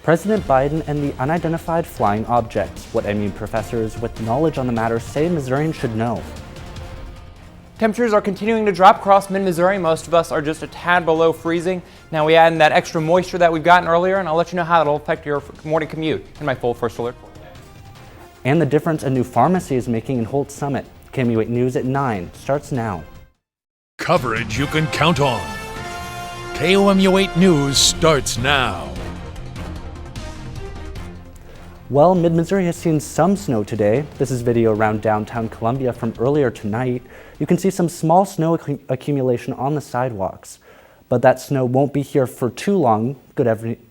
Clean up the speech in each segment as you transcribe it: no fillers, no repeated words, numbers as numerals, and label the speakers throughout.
Speaker 1: President Biden and the unidentified flying objects, what MU professors with knowledge on the matter say Missourians should know.
Speaker 2: Temperatures are continuing to drop across mid-Missouri. Most of us are just a tad below freezing. Now we add in that extra moisture that we've gotten earlier, and I'll let you know how it'll affect your morning commute in my full first alert forecast.
Speaker 1: And the difference a new pharmacy is making in Holt Summit. KOMU 8 News at 9 starts now.
Speaker 3: Coverage you can count on. KOMU 8 News starts now.
Speaker 1: Well, mid-Missouri has seen some snow today. This is video around downtown Columbia from earlier tonight. You can see some small snow accumulation on the sidewalks. But that snow won't be here for too long. Good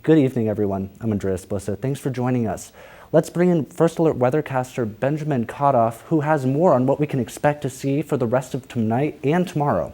Speaker 1: evening, everyone. I'm Andreas Bussa. Thanks for joining us. Let's bring in First Alert weathercaster Benjamin Kodoff, who has more on what we can expect to see for the rest of tonight and tomorrow.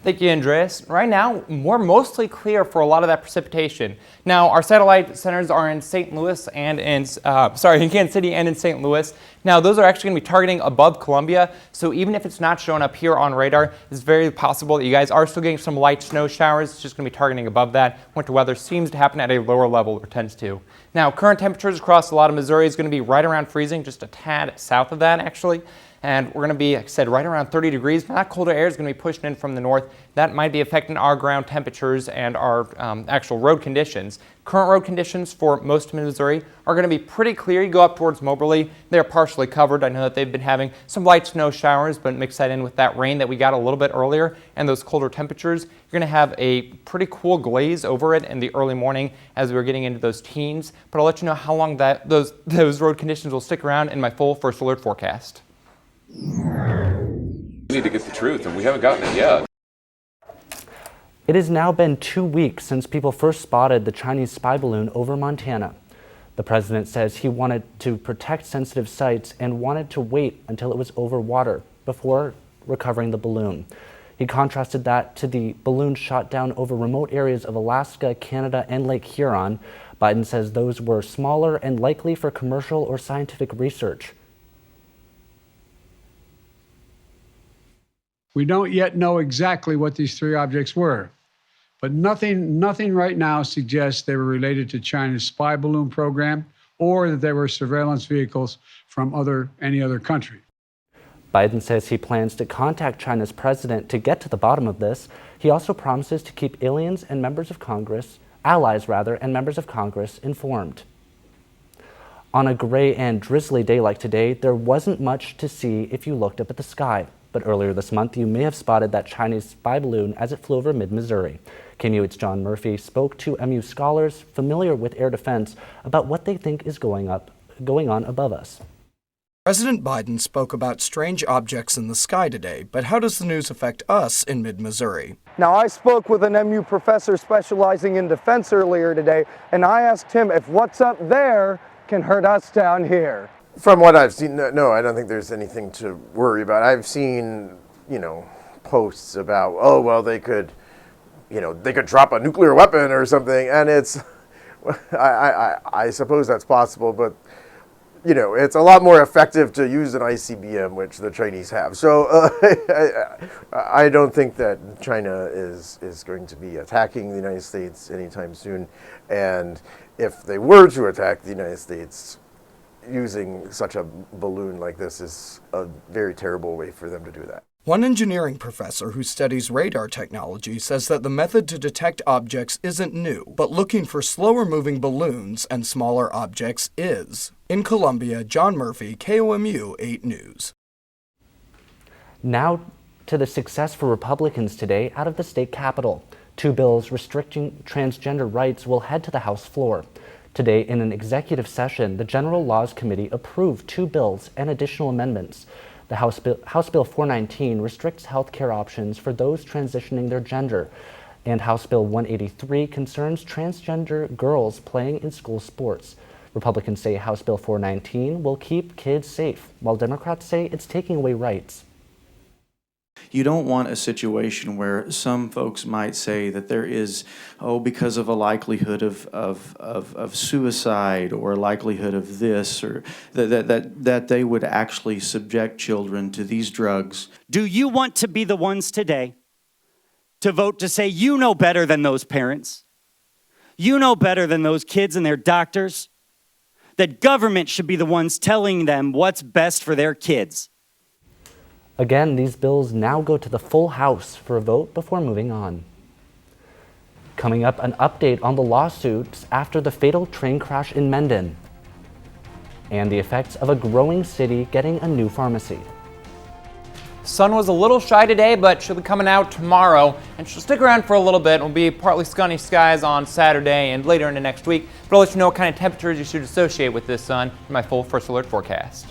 Speaker 2: Thank you, Andreas. Right now, we're mostly clear for a lot of that precipitation. Now, our satellite centers are in St. Louis and in Kansas City and in St. Louis. Now, those are actually going to be targeting above Columbia, so even if it's not showing up here on radar, it's very possible that you guys are still getting some light snow showers. It's just going to be targeting above that. Winter weather seems to happen at a lower level, or tends to. Now, current temperatures across a lot of Missouri is going to be right around freezing, just a tad south of that, actually. And we're going to be, like I said, right around 30 degrees. Now, that colder air is going to be pushing in from the north. That might be affecting our ground temperatures and our actual road conditions. Current road conditions for most of Missouri are going to be pretty clear. You go up towards Moberly, they're partially covered. I know that they've been having some light snow showers, but mix that in with that rain that we got a little bit earlier and those colder temperatures, you're going to have a pretty cool glaze over it in the early morning as we're getting into those teens. But I'll let you know how long those road conditions will stick around in my full First Alert forecast.
Speaker 4: We need to get the truth, and we haven't gotten it yet.
Speaker 1: It has now been 2 weeks since people first spotted the Chinese spy balloon over Montana. The president says he wanted to protect sensitive sites and wanted to wait until it was over water before recovering the balloon. He contrasted that to the balloon shot down over remote areas of Alaska, Canada, and Lake Huron. Biden says those were smaller and likely for commercial or scientific research.
Speaker 5: We don't yet know exactly what these three objects were, but nothing right now suggests they were related to China's spy balloon program or that they were surveillance vehicles from any other country.
Speaker 1: Biden says he plans to contact China's president to get to the bottom of this. He also promises to keep allies and members of Congress informed. On a gray and drizzly day like today, there wasn't much to see if you looked up at the sky. But earlier this month, you may have spotted that Chinese spy balloon as it flew over mid-Missouri. KOMU 8's John Murphy spoke to MU scholars familiar with air defense about what they think is going on above us.
Speaker 6: President Biden spoke about strange objects in the sky today, but how does the news affect us in mid-Missouri?
Speaker 7: Now, I spoke with an MU professor specializing in defense earlier today, and I asked him if what's up there can hurt us down here.
Speaker 8: From what I've seen, no, I don't think there's anything to worry about. I've seen, posts about, oh, well, they could drop a nuclear weapon or something, and it's, I suppose that's possible, but, it's a lot more effective to use an ICBM, which the Chinese have. So I don't think that China is going to be attacking the United States anytime soon, and if they were to attack the United States, using such a balloon like this is a very terrible way for them to do that.
Speaker 6: One engineering professor who studies radar technology says that the method to detect objects isn't new, but looking for slower-moving balloons and smaller objects is. In Columbia, John Murphy, KOMU 8 News.
Speaker 1: Now to the success for Republicans today out of the state capitol. 2 bills restricting transgender rights will head to the House floor. Today, in an executive session, the General Laws Committee approved 2 bills and additional amendments. The House Bill 419 restricts health care options for those transitioning their gender, and House Bill 183 concerns transgender girls playing in school sports. Republicans say House Bill 419 will keep kids safe, while Democrats say it's taking away rights.
Speaker 9: You don't want a situation where some folks might say that there is, because of a likelihood of suicide or a likelihood of this, or that they would actually subject children to these drugs.
Speaker 10: Do you want to be the ones today to vote to say you know better than those parents? You know better than those kids and their doctors that government should be the ones telling them what's best for their kids.
Speaker 1: Again, these bills now go to the full House for a vote before moving on. Coming up, an update on the lawsuits after the fatal train crash in Mendon, and the effects of a growing city getting a new pharmacy.
Speaker 2: Sun was a little shy today, but she'll be coming out tomorrow, and she'll stick around for a little bit. It'll be partly sunny skies on Saturday and later into next week, but I'll let you know what kind of temperatures you should associate with this sun in my full First Alert forecast.